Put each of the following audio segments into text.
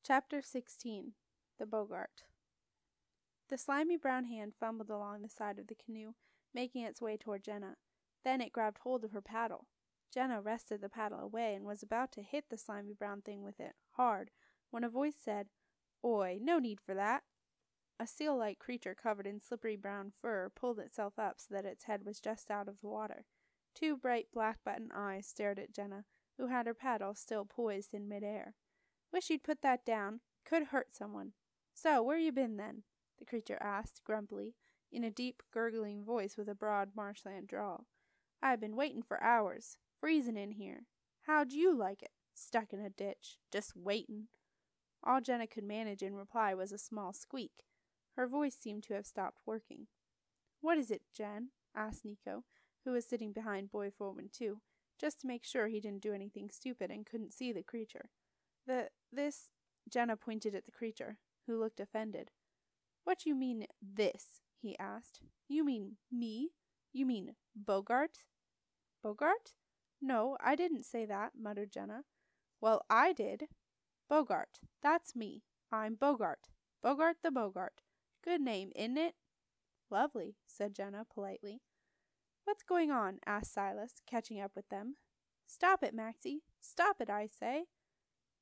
Chapter 16. The Boggart. The slimy brown hand fumbled along the side of the canoe, making its way toward Jenna. Then it grabbed hold of her paddle. Jenna wrested the paddle away and was about to hit the slimy brown thing with it, hard, when a voice said, "Oi, no need for that." A seal-like creature covered in slippery brown fur pulled itself up so that its head was just out of the water. Two bright black button eyes stared at Jenna, who had her paddle still poised in mid-air. "Wish you'd put that down. Could hurt someone." "So, where you been, then?" the creature asked, grumpily, in a deep, gurgling voice with a broad marshland drawl. "I've been waitin' for hours. Freezin' in here. How'd you like it? Stuck in a ditch. Just waitin'." All Jenna could manage in reply was a small squeak. Her voice seemed to have stopped working. "What is it, Jen?" asked Nico, who was sitting behind Boy Foreman 2, just to make sure he didn't do anything stupid and couldn't see the creature. This, Jenna pointed at the creature, who looked offended. "What you mean, this?" he asked. "You mean me? You mean Boggart?" "Boggart? No, I didn't say that," muttered Jenna. "Well, I did. Boggart, that's me. I'm Boggart. Boggart the Boggart. Good name, isn't it?" "Lovely," said Jenna, politely. "What's going on?" asked Silas, catching up with them. "Stop it, Maxie. Stop it, I say."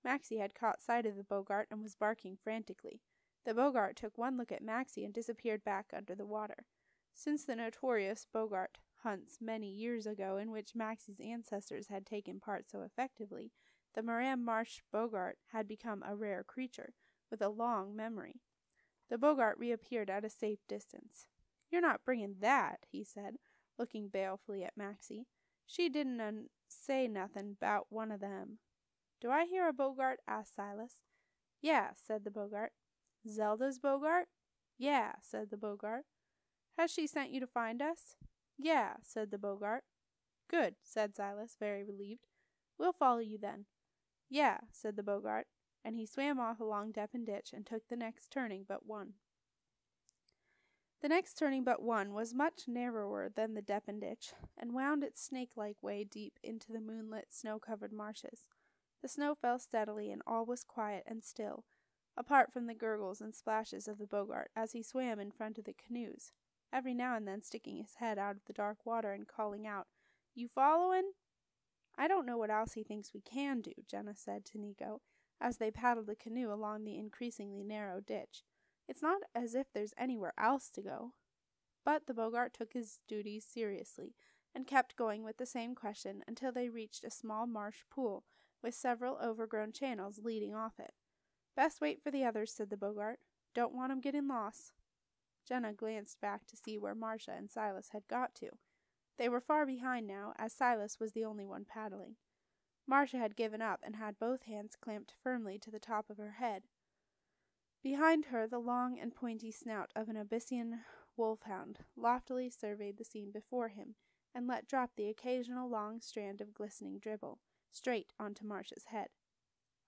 Maxie had caught sight of the Boggart and was barking frantically. The Boggart took one look at Maxie and disappeared back under the water. Since the notorious Boggart hunts many years ago in which Maxie's ancestors had taken part so effectively, the Moran Marsh Boggart had become a rare creature, with a long memory. The Boggart reappeared at a safe distance. "You're not bringing that," he said, looking balefully at Maxie. "She didn't say nothin' 'bout one of them." "Do I hear a Boggart?" asked Silas. "Yeah," said the Boggart. "Zelda's Boggart?" "Yeah," said the Boggart. "Has she sent you to find us?" "Yeah," said the Boggart. "Good," said Silas, very relieved. "We'll follow you then." "Yeah," said the Boggart, and he swam off along Deppen Ditch and took the next turning but one. The next turning but one was much narrower than the Deppen Ditch, and wound its snake-like way deep into the moonlit, snow-covered marshes. The snow fell steadily, and all was quiet and still, apart from the gurgles and splashes of the Boggart as he swam in front of the canoes, every now and then sticking his head out of the dark water and calling out, "You followin'?" "I don't know what else he thinks we can do," Jenna said to Nico, as they paddled the canoe along the increasingly narrow ditch. "It's not as if there's anywhere else to go." But the Boggart took his duties seriously, and kept going with the same question until they reached a small marsh pool, with several overgrown channels leading off it. "Best wait for the others," said the Boggart. "Don't want 'em getting lost." Jenna glanced back to see where Marcia and Silas had got to. They were far behind now, as Silas was the only one paddling. Marcia had given up and had both hands clamped firmly to the top of her head. Behind her, the long and pointy snout of an Abyssinian wolfhound loftily surveyed the scene before him, and let drop the occasional long strand of glistening dribble, straight onto Marcia's head.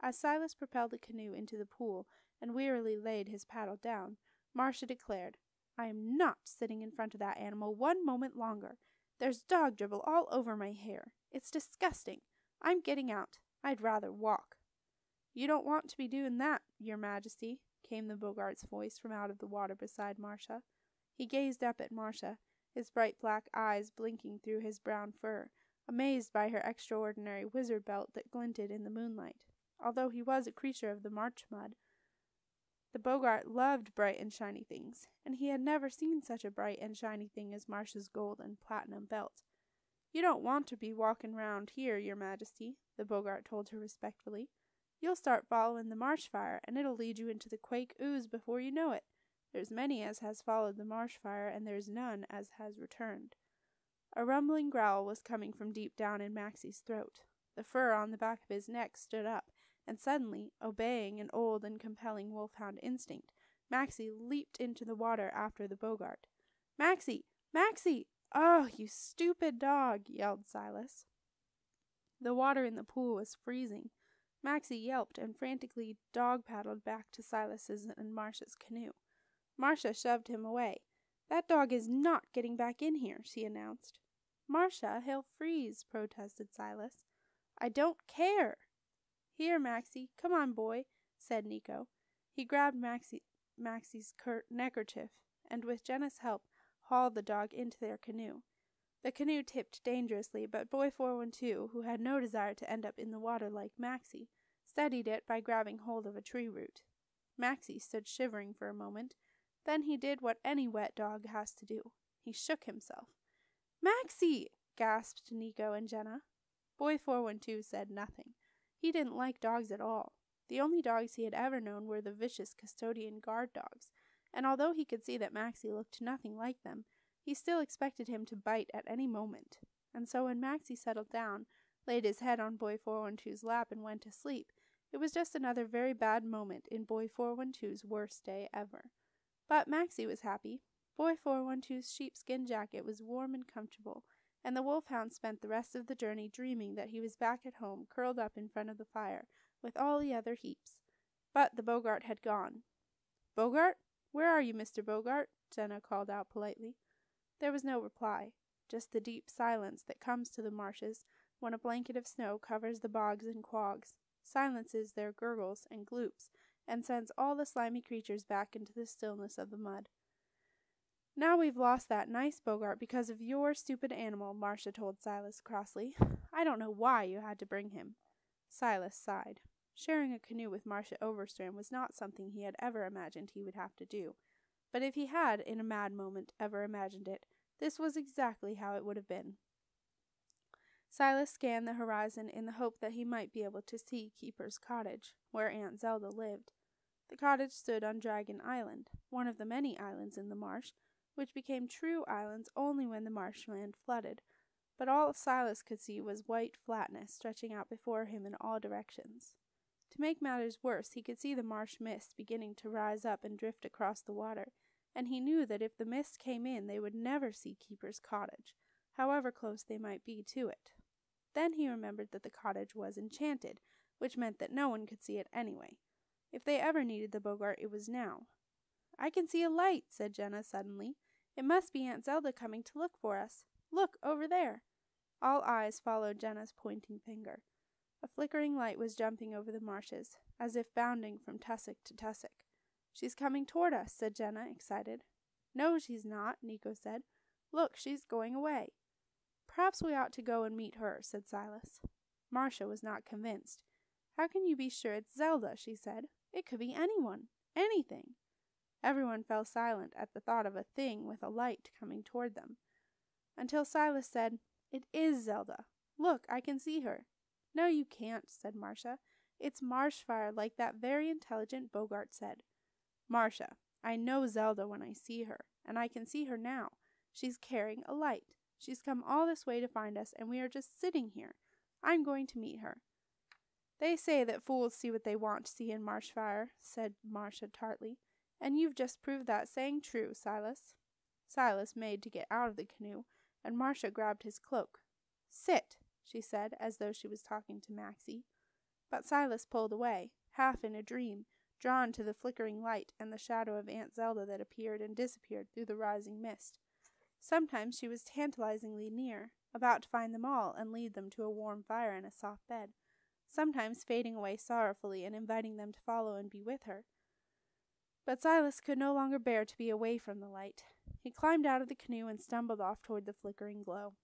As Silas propelled the canoe into the pool and wearily laid his paddle down, Marcia declared, "I am not sitting in front of that animal one moment longer. There's dog dribble all over my hair. It's disgusting. I'm getting out. I'd rather walk." "You don't want to be doing that, your Majesty," came the Boggart's voice from out of the water beside Marcia. He gazed up at Marcia, his bright black eyes blinking through his brown fur, amazed by her extraordinary wizard belt that glinted in the moonlight. Although he was a creature of the marsh mud, the Boggart loved bright and shiny things, and he had never seen such a bright and shiny thing as Marcia's gold and platinum belt. "You don't want to be walking round here, your Majesty," the Boggart told her respectfully. "You'll start following the marsh fire, and it'll lead you into the Quake Ooze before you know it. There's many as has followed the marsh fire, and there's none as has returned." A rumbling growl was coming from deep down in Maxie's throat. The fur on the back of his neck stood up, and suddenly, obeying an old and compelling wolfhound instinct, Maxie leaped into the water after the Boggart. "Maxie! Maxie! Oh, you stupid dog!" yelled Silas. The water in the pool was freezing. Maxie yelped and frantically dog-paddled back to Silas's and Marcia's canoe. Marcia shoved him away. "That dog is not getting back in here," she announced. "Marcia, he'll freeze," protested Silas. "I don't care." "Here, Maxie, come on, boy. said Nico. He grabbed Maxie's neckerchief, and with Jenna's help, hauled the dog into their canoe. The canoe tipped dangerously, but Boy 412, who had no desire to end up in the water like Maxie, steadied it by grabbing hold of a tree root. Maxie stood shivering for a moment. Then he did what any wet dog has to do. He shook himself. "Maxie!" gasped Nico and Jenna. Boy 412 said nothing. He didn't like dogs at all. The only dogs he had ever known were the vicious custodian guard dogs, and although he could see that Maxie looked nothing like them, he still expected him to bite at any moment. And so when Maxie settled down, laid his head on Boy 412's lap and went to sleep, it was just another very bad moment in Boy 412's worst day ever. But Maxie was happy. Boy 412's sheepskin jacket was warm and comfortable, and the wolfhound spent the rest of the journey dreaming that he was back at home, curled up in front of the fire, with all the other Heaps. But the Boggart had gone. "Boggart? Where are you, Mr. Boggart?" Jenna called out politely. There was no reply, just the deep silence that comes to the marshes when a blanket of snow covers the bogs and quags, silences their gurgles and gloops, and sends all the slimy creatures back into the stillness of the mud. "Now we've lost that nice Boggart because of your stupid animal," Marcia told Silas crossly. "I don't know why you had to bring him." Silas sighed. Sharing a canoe with Marcia Overstrom was not something he had ever imagined he would have to do. But if he had, in a mad moment, ever imagined it, this was exactly how it would have been. Silas scanned the horizon in the hope that he might be able to see Keeper's cottage, where Aunt Zelda lived. The cottage stood on Dragon Island, one of the many islands in the marsh, which became true islands only when the marshland flooded, but all Silas could see was white flatness stretching out before him in all directions. To make matters worse, he could see the marsh mist beginning to rise up and drift across the water, and he knew that if the mist came in they would never see Keeper's cottage, however close they might be to it. Then he remembered that the cottage was enchanted, which meant that no one could see it anyway. If they ever needed the Boggart, it was now. "I can see a light," said Jenna suddenly. "It must be Aunt Zelda coming to look for us. Look, over there." All eyes followed Jenna's pointing finger. A flickering light was jumping over the marshes, as if bounding from tussock to tussock. "She's coming toward us," said Jenna, excited. "No, she's not," Nico said. "Look, she's going away." "Perhaps we ought to go and meet her," said Silas. Marcia was not convinced. "How can you be sure it's Zelda?" she said. "It could be anyone, anything." Everyone fell silent at the thought of a thing with a light coming toward them, until Silas said, "It is Zelda. Look, I can see her." "No, you can't," said Marcia. "It's marsh fire, like that very intelligent Boggart said." "Marcia, I know Zelda when I see her, and I can see her now. She's carrying a light. She's come all this way to find us, and we are just sitting here. I'm going to meet her." "They say that fools see what they want to see in marsh fire," said Marcia tartly. "And you've just proved that saying true, Silas." Silas made to get out of the canoe, and Marcia grabbed his cloak. "Sit," she said, as though she was talking to Maxie. But Silas pulled away, half in a dream, drawn to the flickering light and the shadow of Aunt Zelda that appeared and disappeared through the rising mist. Sometimes she was tantalizingly near, about to find them all and lead them to a warm fire and a soft bed, sometimes fading away sorrowfully and inviting them to follow and be with her. But Silas could no longer bear to be away from the light. He climbed out of the canoe and stumbled off toward the flickering glow.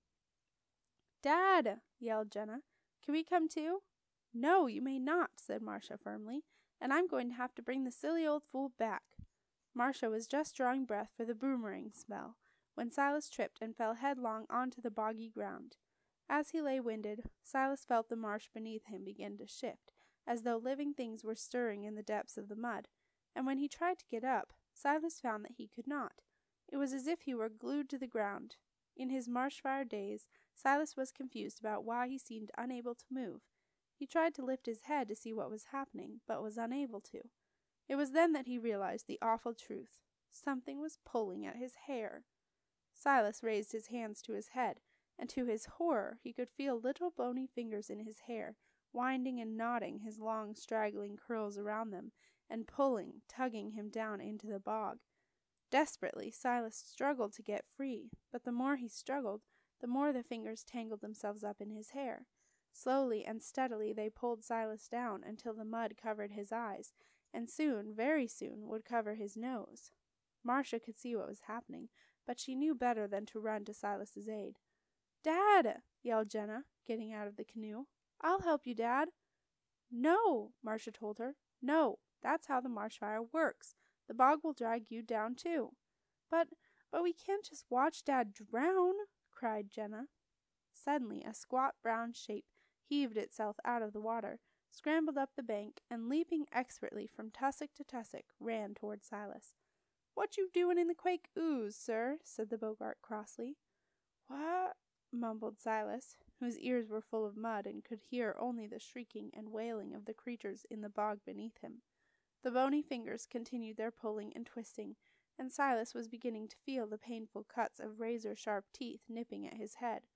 "Dad!" yelled Jenna. "Can we come too?" "No, you may not," said Marcia firmly, "and I'm going to have to bring the silly old fool back." Marcia was just drawing breath for the boomerang spell, when Silas tripped and fell headlong onto the boggy ground. As he lay winded, Silas felt the marsh beneath him begin to shift, as though living things were stirring in the depths of the mud, and when he tried to get up, Silas found that he could not. It was as if he were glued to the ground. In his marsh-fire daze, Silas was confused about why he seemed unable to move. He tried to lift his head to see what was happening, but was unable to. It was then that he realized the awful truth. Something was pulling at his hair. Silas raised his hands to his head, and to his horror he could feel little bony fingers in his hair, winding and knotting his long straggling curls around them, and pulling, tugging him down into the bog. Desperately, Silas struggled to get free, but the more he struggled, the more the fingers tangled themselves up in his hair. Slowly and steadily they pulled Silas down until the mud covered his eyes, and soon, very soon, would cover his nose. Marcia could see what was happening, but she knew better than to run to Silas's aid. "Dad!" yelled Jenna, getting out of the canoe. "I'll help you, Dad." "No," Marcia told her. "No, that's how the marsh fire works. The bog will drag you down too." But we can't just watch Dad drown," cried Jenna. Suddenly a squat brown shape heaved itself out of the water, scrambled up the bank, and leaping expertly from tussock to tussock, ran toward Silas. "What you doing in the Quake ooze, sir?" said the Bogart crossly. "What?" mumbled Silas, whose ears were full of mud and could hear only the shrieking and wailing of the creatures in the bog beneath him. The bony fingers continued their pulling and twisting, and Silas was beginning to feel the painful cuts of razor-sharp teeth nipping at his head.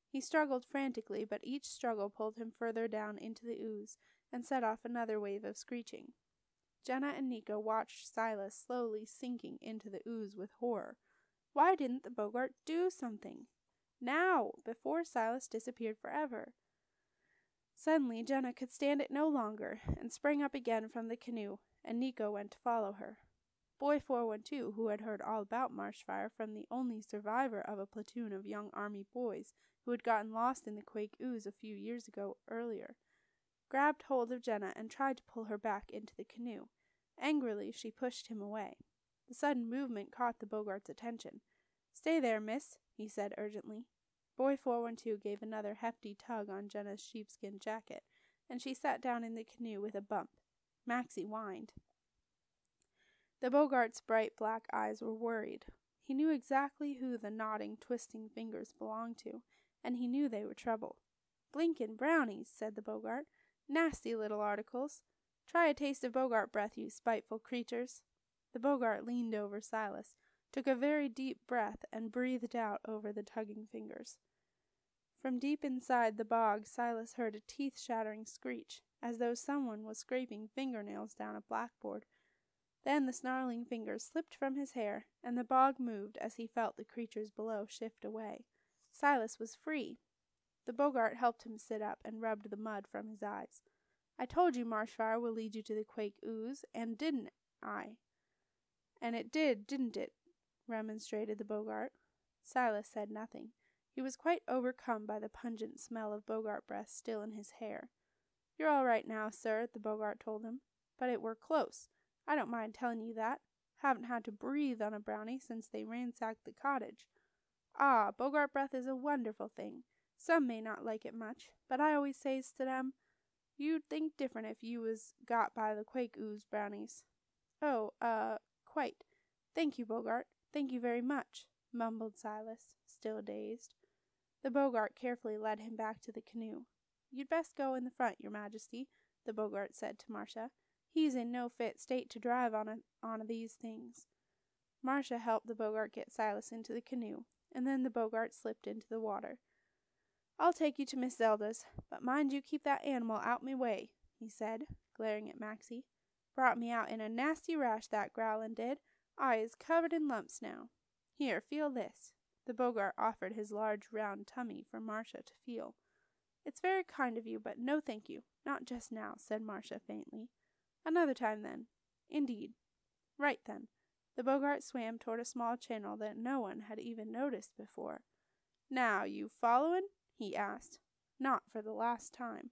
He struggled frantically, but each struggle pulled him further down into the ooze and set off another wave of screeching. Jenna and Nico watched Silas slowly sinking into the ooze with horror. Why didn't the Bogart do something? Now, before Silas disappeared forever. Suddenly Jenna could stand it no longer, and sprang up again from the canoe, and Nico went to follow her. Boy 412, who had heard all about marsh fire from the only survivor of a platoon of young army boys who had gotten lost in the Quake ooze a few years earlier, grabbed hold of Jenna and tried to pull her back into the canoe. Angrily she pushed him away. The sudden movement caught the Bogart's attention. "Stay there, miss," he said urgently. Boy 412 gave another hefty tug on Jenna's sheepskin jacket, and she sat down in the canoe with a bump. Maxie whined. The Bogart's bright black eyes were worried. He knew exactly who the nodding, twisting fingers belonged to, and he knew they were trouble. "Blinkin' brownies," said the Bogart. "Nasty little articles. Try a taste of Bogart breath, you spiteful creatures." The Bogart leaned over Silas, took a very deep breath, and breathed out over the tugging fingers. From deep inside the bog, Silas heard a teeth-shattering screech, as though someone was scraping fingernails down a blackboard. Then the snarling fingers slipped from his hair, and the bog moved as he felt the creatures below shift away. Silas was free. The Bogart helped him sit up and rubbed the mud from his eyes. "I told you marsh fire will lead you to the Quake ooze, and didn't I?" "And it did, didn't it?" remonstrated the Bogart. Silas said nothing. He was quite overcome by the pungent smell of Bogart breath still in his hair. "You're all right now, sir," the Bogart told him. "But it were close. I don't mind telling you that. Haven't had to breathe on a brownie since they ransacked the cottage. Ah, Bogart breath is a wonderful thing. Some may not like it much, but I always says to them, you'd think different if you was got by the Quake ooze brownies." "Oh, quite. Thank you, Bogart. Thank you very much," mumbled Silas, still dazed. The Bogart carefully led him back to the canoe. "You'd best go in the front, your majesty," the Bogart said to Marcia. "He's in no fit state to drive on these things." Marcia helped the Bogart get Silas into the canoe, and then the Bogart slipped into the water. "I'll take you to Miss Zelda's, but mind you keep that animal out me way," he said, glaring at Maxie. "Brought me out in a nasty rash, that growlin' did. I is covered in lumps now. Here, feel this." The Bogart offered his large round tummy for Marcia to feel. "It's very kind of you, but no thank you. Not just now," said Marcia faintly. "Another time, then." "Indeed." "Right, then." The Bogart swam toward a small channel that no one had even noticed before. "Now, you followin'?" he asked. "Not for the last time."